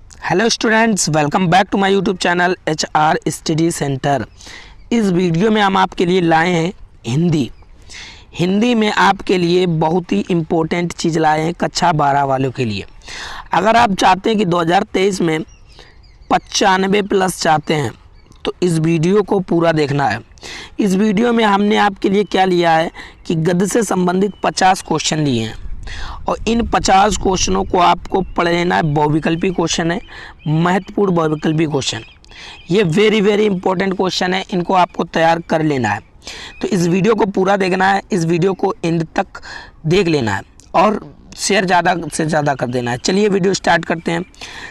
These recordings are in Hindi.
Hello students, welcome back to my YouTube channel HR study centre. इस वीडियो में हम आपके लिए लाए हैं हिंदी में आपके लिए बहुत ही इम्पोर्टेंट चीज़ लाए हैं कक्षा 12 वालों के लिए। अगर आप चाहते हैं कि 2023 में 95 प्लस चाहते हैं तो इस वीडियो को पूरा देखना है। इस वीडियो में हमने आपके लिए क्या लिया है कि गद्य से संबंधित 50 क्वेश्चन लिए हैं और इन 50 क्वेश्चनों को आपको पढ़ लेना है। बहुविकल्पी क्वेश्चन है, महत्वपूर्ण बहुविकल्पी क्वेश्चन, ये वेरी इंपॉर्टेंट क्वेश्चन है, इनको आपको तैयार कर लेना है। तो इस वीडियो को पूरा देखना है, इस वीडियो को एंड तक देख लेना है और शेयर ज़्यादा से ज़्यादा कर देना है। चलिए वीडियो स्टार्ट करते हैं।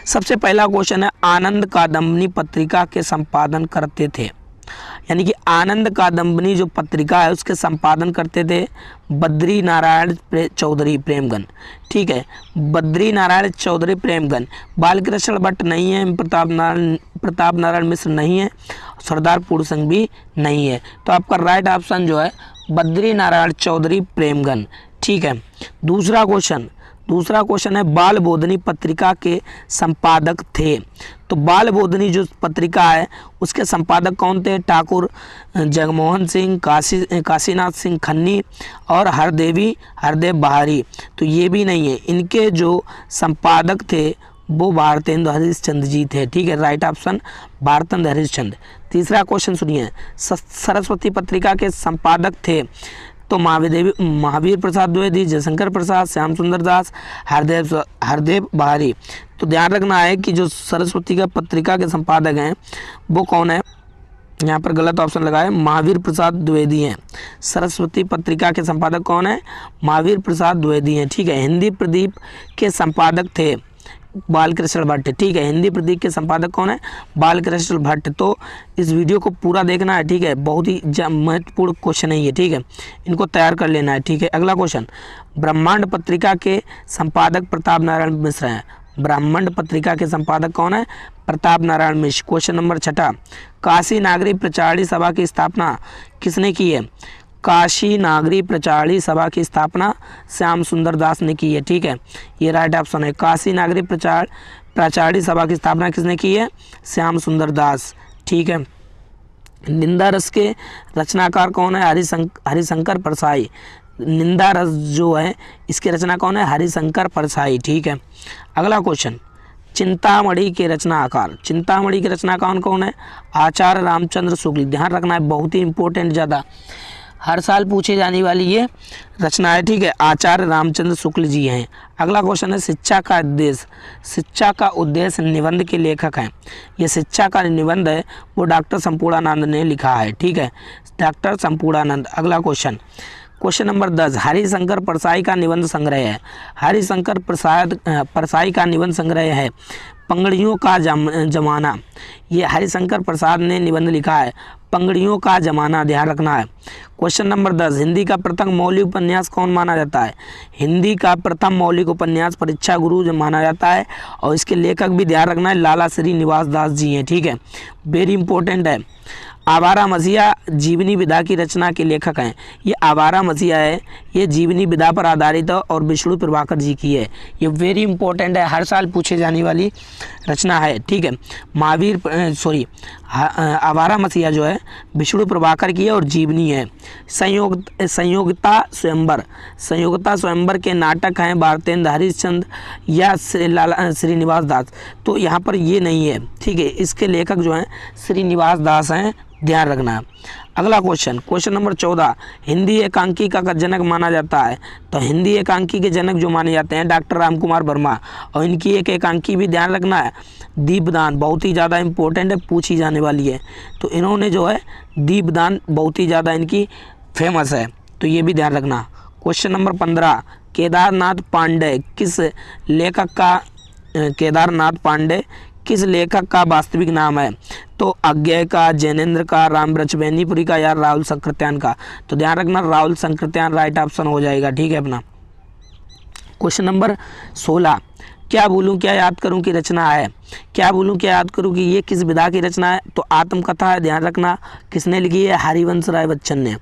सबसे पहला क्वेश्चन है, आनंद कादम्बनी पत्रिका के संपादन करते थे, यानी कि आनंद कादम्बनी जो पत्रिका है उसके संपादन करते थे बद्री नारायण चौधरी प्रेमगन। ठीक है, बद्री नारायण चौधरी प्रेमगन। बालकृष्ण भट्ट नहीं है, प्रताप नारायण मिश्र नहीं है, सरदार पूर्ण सिंह भी नहीं है। तो आपका राइट ऑप्शन जो है बद्री नारायण चौधरी प्रेमगन। ठीक है, दूसरा क्वेश्चन है, बाल बोधनी पत्रिका के संपादक थे। तो बाल बोधनी जो पत्रिका है उसके संपादक कौन थे? ठाकुर जगमोहन सिंह, काशीनाथ सिंह खन्नी और हरदेव बहारी। तो ये भी नहीं है, इनके जो संपादक थे वो भारतेंदु हरिश्चंद्र जी थे। ठीक है, राइट ऑप्शन भारतेंदु हरिश्चंद्र। तीसरा क्वेश्चन सुनिए, सरस्वती पत्रिका के संपादक थे तो महावीर प्रसाद द्विवेदी, जयशंकर प्रसाद, श्याम सुंदर दास, हरदेव बहारी। तो ध्यान रखना है कि जो सरस्वती का पत्रिका के संपादक हैं वो कौन है? यहाँ पर गलत ऑप्शन लगा है, महावीर प्रसाद द्विवेदी हैं। सरस्वती पत्रिका के संपादक कौन है? महावीर प्रसाद द्विवेदी हैं। ठीक है, हिंदी प्रदीप के संपादक थे बालकृष्ण भट्ट। ठीक है, हिंदी प्रदीप के संपादक कौन है? बालकृष्ण भट्ट। तो इस वीडियो को पूरा देखना है। ठीक है, बहुत ही महत्वपूर्ण क्वेश्चन है ये। ठीक है, इनको तैयार कर लेना है। ठीक है, अगला क्वेश्चन, ब्रह्मांड पत्रिका के संपादक प्रताप नारायण मिश्र हैं। ब्रह्मांड पत्रिका के संपादक कौन है? प्रताप नारायण मिश्र। क्वेश्चन नंबर 6, काशी नागरी प्रचारणी सभा की स्थापना किसने की है? काशी नागरी प्रचारणी सभा की स्थापना श्याम सुंदर दास ने की है। ठीक है, ये राइट ऑप्शन है। काशी नागरी प्रचारणी सभा की स्थापना किसने की है? श्याम सुंदर दास। ठीक है, निंदा रस के रचनाकार कौन है? हरिशंकर परसाई। निंदा रस जो है इसके रचना कौन है? हरिशंकर परसाई। ठीक है, अगला क्वेश्चन, चिंतामणि के रचनाकार। चिंतामणि के रचनाकार कौन है? आचार्य रामचंद्र शुक्ल। ध्यान रखना है, बहुत ही इंपॉर्टेंट, ज़्यादा हर साल पूछे जाने वाली ये रचना है। ठीक है, आचार्य रामचंद्र शुक्ल जी हैं। अगला क्वेश्चन है, शिक्षा का उद्देश्य। शिक्षा का उद्देश्य निबंध के लेखक हैं। ये शिक्षा का निबंध है वो डॉक्टर संपूर्णानंद ने लिखा है। ठीक है, डॉक्टर संपूर्णानंद। अगला क्वेश्चन नंबर 10, हरिशंकर परसाई का निबंध संग्रह है। हरिशंकर परसाई का निबंध संग्रह है पंगड़ियों का जमाना। ये हरिशंकर प्रसाद ने निबंध लिखा है पंगड़ियों का जमाना। ध्यान रखना है। क्वेश्चन नंबर 10, हिंदी का प्रथम मौलिक उपन्यास कौन माना जाता है? हिंदी का प्रथम मौलिक उपन्यास परीक्षा गुरु जो माना जाता है और इसके लेखक भी ध्यान रखना है लाला श्रीनिवास दास जी हैं। ठीक है, वेरी इंपॉर्टेंट है। आवारा मसीहा जीवनी विधा की रचना के लेखक हैं। ये आवारा मसीहा है, ये जीवनी विधा पर आधारित है और विष्णु प्रभाकर जी की है। ये वेरी इंपॉर्टेंट है, हर साल पूछे जाने वाली रचना है। ठीक है, आवारा मसीहा जो है विष्णु प्रभाकर की है और जीवनी है। संयोगता स्वयंवर के नाटक हैं भारतेंदु हरिश्चंद्र या श्रीनिवास दास। तो यहाँ पर ये नहीं है। ठीक है, इसके लेखक जो हैं श्रीनिवास दास हैं, ध्यान रखना। अगला क्वेश्चन नंबर 14, हिंदी एकांकी का जनक माना जाता है। तो हिंदी एकांकी के जनक जो माने जाते हैं डॉक्टर रामकुमार वर्मा और इनकी एक एकांकी भी ध्यान रखना है दीपदान, बहुत ही ज़्यादा इंपॉर्टेंट है, पूछी जाने वाली है। तो इन्होंने जो है दीपदान बहुत ही ज़्यादा इनकी फेमस है, तो ये भी ध्यान रखना। क्वेश्चन नंबर 15, केदारनाथ पांडे किस लेखक का वास्तविक नाम है? तो अज्ञेय का, जैनेन्द्र का, रामवृक्ष बेनीपुरी का या राहुल संकृत्यान का। तो ध्यान रखना राहुल संकृत्यान राइट ऑप्शन हो जाएगा। ठीक है अपना। क्वेश्चन नंबर 16, क्या भूलूं क्या याद करूं की रचना है? क्या भूलूं क्या याद करूं कि ये किस विधा की रचना है? तो आत्मकथा है। ध्यान रखना, किसने लिखी है? हरिवंश राय बच्चन ने।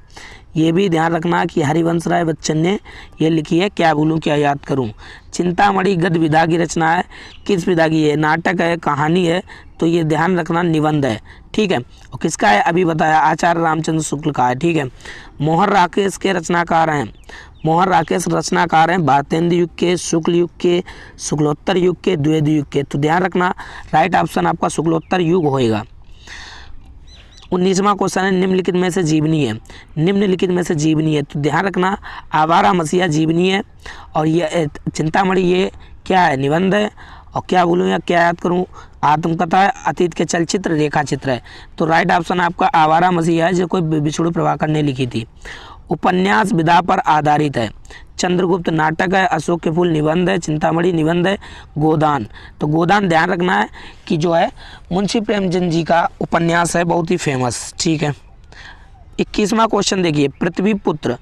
ये भी ध्यान रखना कि हरिवंश राय बच्चन ने ये लिखी है, क्या भूलूं क्या याद करूं। चिंतामणि गद्य विधा की रचना है, किस विधा की है, नाटक है, कहानी है, तो ये ध्यान रखना निबंध है, ठीक है। और किसका है अभी बताया, आचार्य रामचंद्र शुक्ल का है, ठीक है। मोहन राकेश के रचनाकार हैं, मोहन राकेश रचनाकार हैं भारतेंदु युग के, शुक्ल युग के, शुक्लोत्तर युग के, द्विवेदी युग के, तो ध्यान रखना राइट ऑप्शन आपका शुक्लोत्तर युग होएगा। 19वां क्वेश्चन है निम्नलिखित में से जीवनी है, निम्नलिखित में से जीवनी है, तो ध्यान रखना आवारा मसीहा जीवनी है, और ये चिंतामणि ये क्या है, निबंध है, और क्या बोलूँ या क्या याद करूँ, आत्मकथा है, अतीत के चलचित्र, रेखा चित्र है, तो राइट ऑप्शन आपका आवारा मसीहा है, जो कोई विष्णु प्रभाकर ने लिखी थी। उपन्यास विधा पर आधारित है, चंद्रगुप्त नाटक है, अशोक के फूल निबंध है, चिंतामणि निबंध है, गोदान, तो गोदान ध्यान रखना है कि जो है मुंशी प्रेमचंद जी का उपन्यास है, बहुत ही फेमस, ठीक है। 21वां क्वेश्चन देखिए, पृथ्वीपुत्र,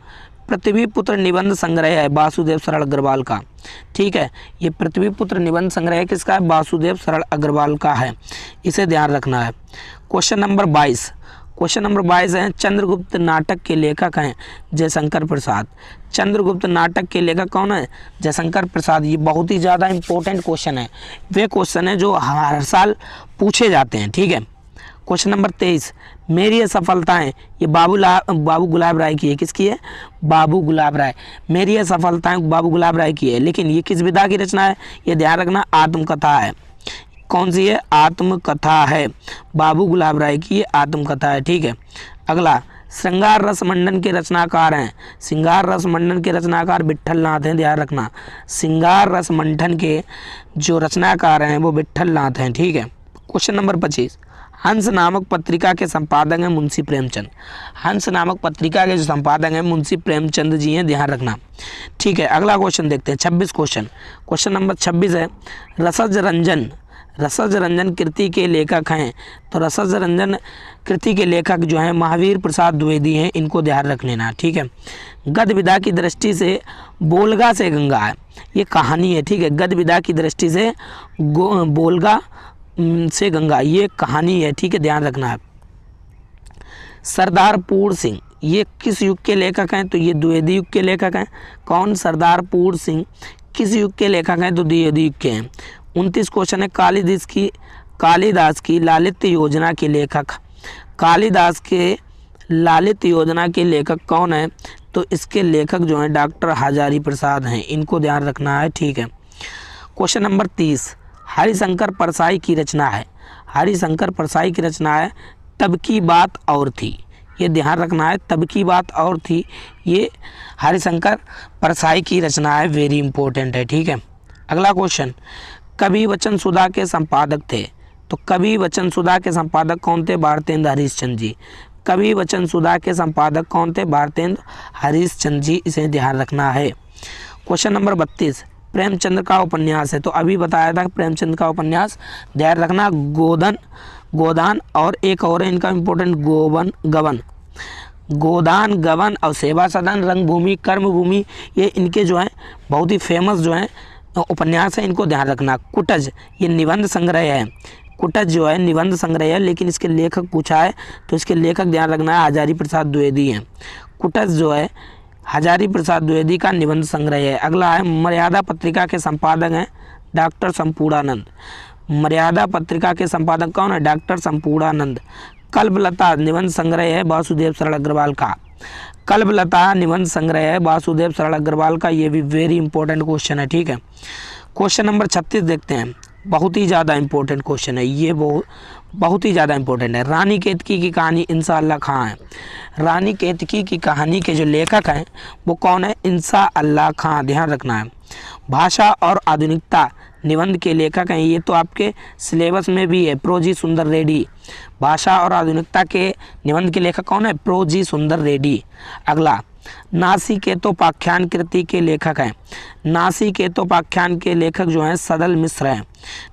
पृथ्वीपुत्र निबंध संग्रह है वासुदेव सरल अग्रवाल का, ठीक है। ये पृथ्वीपुत्र निबंध संग्रह किसका है, वासुदेव सरल अग्रवाल का है, इसे ध्यान रखना है। क्वेश्चन नंबर 22, क्वेश्चन नंबर 22 है चंद्रगुप्त नाटक के लेखक हैं जयशंकर प्रसाद, चंद्रगुप्त नाटक के लेखक कौन है, जयशंकर प्रसाद। ये बहुत ही ज़्यादा इंपॉर्टेंट क्वेश्चन है, वे क्वेश्चन है जो हर साल पूछे जाते हैं, ठीक है। क्वेश्चन नंबर 23, मेरी ये सफलताएं, ये बाबू गुलाब राय की है, किसकी है, बाबू गुलाब राय, मेरी ये सफलताएं बाबू गुलाब राय की है, लेकिन ये किस विधा की रचना है, ये ध्यान रखना आत्मकथा है, कौन सी है, आत्मकथा है, बाबू गुलाब राय की ये आत्मकथा है, ठीक है। अगला श्रृंगार रस मंडन के रचनाकार हैं, श्रृंगार रस मंडन के रचनाकार विट्ठल नाथ हैं, ध्यान रखना श्रृंगार रस मंडन के जो रचनाकार हैं वो विट्ठल नाथ हैं, ठीक है। क्वेश्चन नंबर 25, हंस नामक पत्रिका के संपादक हैं मुंशी प्रेमचंद, हंस नामक पत्रिका के जो संपादक हैं मुंशी प्रेमचंद जी हैं, ध्यान रखना, ठीक है। अगला क्वेश्चन देखते हैं 26 क्वेश्चन, क्वेश्चन नंबर 26 है रसज रंजन, रसज रंजन कृति के लेखक हैं, तो रसज रंजन कृति के लेखक जो हैं महावीर प्रसाद द्विवेदी हैं, इनको ध्यान रख लेना, ठीक है। गद्य विधा की दृष्टि से बोलगा से गंगा है, ये कहानी है, ठीक है। गद्य विधा की दृष्टि से बोलगा से गंगा ये कहानी है, ठीक है, ध्यान रखना है। सरदारपुर सिंह ये किस युग के लेखक हैं, तो ये द्विवेदी युग के लेखक हैं, कौन, सरदारपुर सिंह किस युग के लेखक हैं, तो द्विवेदी युग के हैं। 29 क्वेश्चन है कालिदास की लालित्य योजना के लेखक, कालिदास के लालित्य योजना के लेखक कौन है, तो इसके लेखक जो हैं डॉक्टर हजारी प्रसाद हैं, इनको ध्यान रखना है, ठीक है। क्वेश्चन नंबर 30, हरिशंकर परसाई की रचना है, हरिशंकर परसाई की रचना है तब की बात और थी, ये ध्यान रखना है, तब की बात और थी, ये हरिशंकर परसाई की रचना है, वेरी इंपॉर्टेंट है, ठीक है। अगला क्वेश्चन, कवि वचन सुधा के संपादक थे, तो कवि वचन सुधा के संपादक कौन थे, भारतेंद्र हरिश्चंद्र जी, कवि वचन सुधा के संपादक कौन थे, भारतेंद्र हरिश्चंद्र जी, इसे ध्यान रखना है। क्वेश्चन नंबर 32, प्रेमचंद का उपन्यास है, तो अभी बताया था प्रेमचंद का उपन्यास, ध्यान रखना गोदान और एक और है इनका इंपॉर्टेंट गोदान गबन और सेवा सदन, रंगभूमि, कर्मभूमि, ये इनके जो हैं बहुत ही फेमस जो हैं उपन्यास है, इनको ध्यान रखना। कुटज ये निबंध संग्रह है, कुटज जो है निबंध संग्रह है, लेकिन इसके लेखक पूछा है तो इसके लेखक ध्यान रखना है हजारी प्रसाद द्विवेदी हैं। कुटज जो है हजारी प्रसाद द्विवेदी का निबंध संग्रह है। अगला है मर्यादा पत्रिका के संपादक हैं डॉक्टर संपूर्णानंद, मर्यादा पत्रिका के संपादक कौन है, डॉक्टर संपूर्णानंद। कल्पलता निबंध संग्रह है वासुदेव सरल अग्रवाल का, कल्पलता निबंध संग्रह है वासुदेव सरल अग्रवाल का, ये भी वेरी इंपॉर्टेंट क्वेश्चन है, ठीक है। क्वेश्चन नंबर 36 देखते हैं, बहुत ही ज़्यादा इंपॉर्टेंट क्वेश्चन है, ये बहुत ही ज़्यादा इंपॉर्टेंट है। रानी केतकी की कहानी इंशाअल्लाह खां है, रानी केतकी की कहानी के जो लेखक हैं वो कौन है, इंशाअल्लाह खां, ध्यान रखना है। भाषा और आधुनिकता निबंध के लेखक हैं, ये तो आपके सिलेबस में भी है, प्रोजी सुंदर रेड्डी। भाषा और आधुनिकता के निबंध के लेखक कौन है, प्रोजी सुंदर रेड्डी। अगला नासिकेतोपाख्यान कृति के लेखक हैं, नासिकेतोपाख्यान के लेखक जो हैं सदल मिश्र हैं,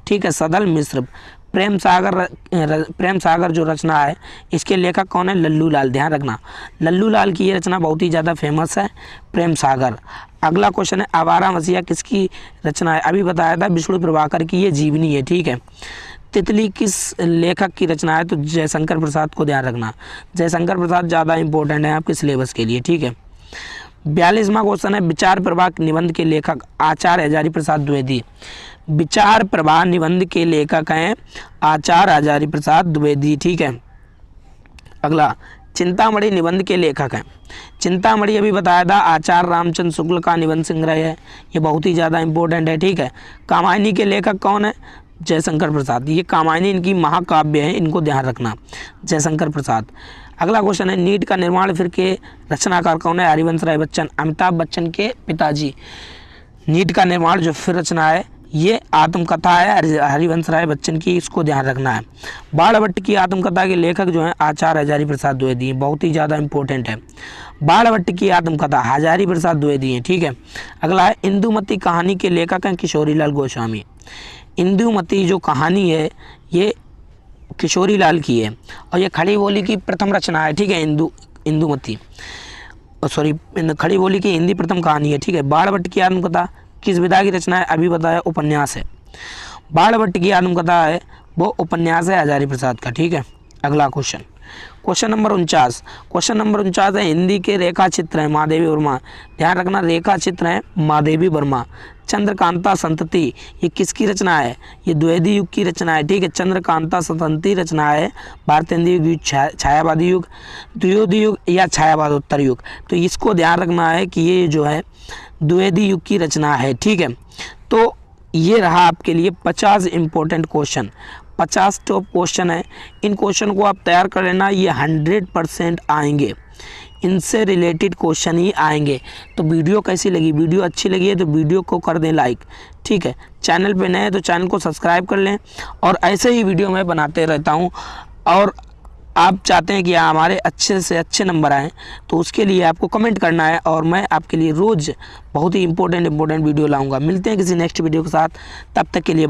ठीक है, सदल मिश्र। प्रेम सागर जो रचना है इसके लेखक कौन है, लल्लू लाल, ध्यान रखना लल्लू लाल की ये रचना बहुत ही ज़्यादा फेमस है, प्रेम सागर। अगला क्वेश्चन है आवारा मसीहा किसकी रचना है, अभी बताया था विष्णु प्रभाकर की ये जीवनी है, ठीक है। तितली किस लेखक की रचना है? तो जयशंकर प्रसाद को ध्यान रखना, जयशंकर प्रसाद ज़्यादा इंपॉर्टेंट है आपके सिलेबस के लिए, ठीक है। 42वां क्वेश्चन है, विचार प्रवाह निबंध के लेखक आचार्य हजारी प्रसाद द्विवेदी। विचार प्रवाह निबंध के लेखक हैं आचार्य हजारी प्रसाद द्विवेदी, ठीक है। अगला, चिंतामणि निबंध के लेखक हैं, चिंतामणि अभी बताया था आचार्य रामचंद्र शुक्ल का निबंध संग्रह है, ये बहुत ही ज़्यादा इंपॉर्टेंट है, ठीक है। कामायनी के लेखक कौन है? जयशंकर प्रसाद, ये कामायनी इनकी महाकाव्य है, इनको ध्यान रखना, जयशंकर प्रसाद। अगला क्वेश्चन है, नीट का निर्माण फिर के रचनाकार कौन है? हरिवंश राय बच्चन, अमिताभ बच्चन के पिताजी। नीट का निर्माण जो फिर रचना है ये आत्मकथा है हरिवंश राय बच्चन की, इसको ध्यान रखना है। बाणभट्ट की आत्मकथा के लेखक जो हैं आचार्य हजारी प्रसाद द्विवेदी, बहुत ही ज़्यादा इंपॉर्टेंट है। बाणभट्ट की आत्मकथा हजारी प्रसाद द्विवेदी है, ठीक है। अगला है, इंदुमती कहानी के लेखक हैं किशोरीलाल गोस्वामी। इंदुमती जो कहानी है ये किशोरीलाल की है और ये खड़ी बोली की प्रथम रचना है, ठीक है। इंदुमती खड़ी बोली की हिंदी प्रथम कहानी है, ठीक है। बाणभट्ट की आत्मकथा किस विधा की रचना है? अभी बताया, उपन्यास है। बाणभट्ट की आत्मकथा है वो उपन्यास है हजारी प्रसाद का, ठीक है। अगला क्वेश्चन नंबर 49, क्वेश्चन नंबर 49 है, हिंदी के रेखा चित्र हैं महादेवी वर्मा। ध्यान रखना, रेखा चित्र हैं महादेवी वर्मा। चंद्रकांता संतति ये किसकी रचना है? ये द्विवेदी युग की रचना है, ठीक है। चंद्रकांता संतति रचना है भारतेंदु युग, छायावादी युग, द्विवेदी युग या छायावादोत्तर युग। तो इसको ध्यान रखना है कि ये जो है द्विवेदी युग की रचना है, ठीक है। तो ये रहा आपके लिए 50 इंपॉर्टेंट क्वेश्चन, 50 टॉप क्वेश्चन है। इन क्वेश्चन को आप तैयार कर लेना, ये 100% आएंगे, इनसे रिलेटेड क्वेश्चन ही आएंगे। तो वीडियो कैसी लगी? वीडियो अच्छी लगी है तो वीडियो को कर दें लाइक, ठीक है। चैनल पे नए हैं तो चैनल को सब्सक्राइब कर लें और ऐसे ही वीडियो मैं बनाते रहता हूँ। और आप चाहते हैं कि हमारे अच्छे से अच्छे नंबर आएँ तो उसके लिए आपको कमेंट करना है और मैं आपके लिए रोज़ बहुत ही इंपॉर्टेंट वीडियो लाऊंगा। मिलते हैं किसी नेक्स्ट वीडियो के साथ, तब तक के लिए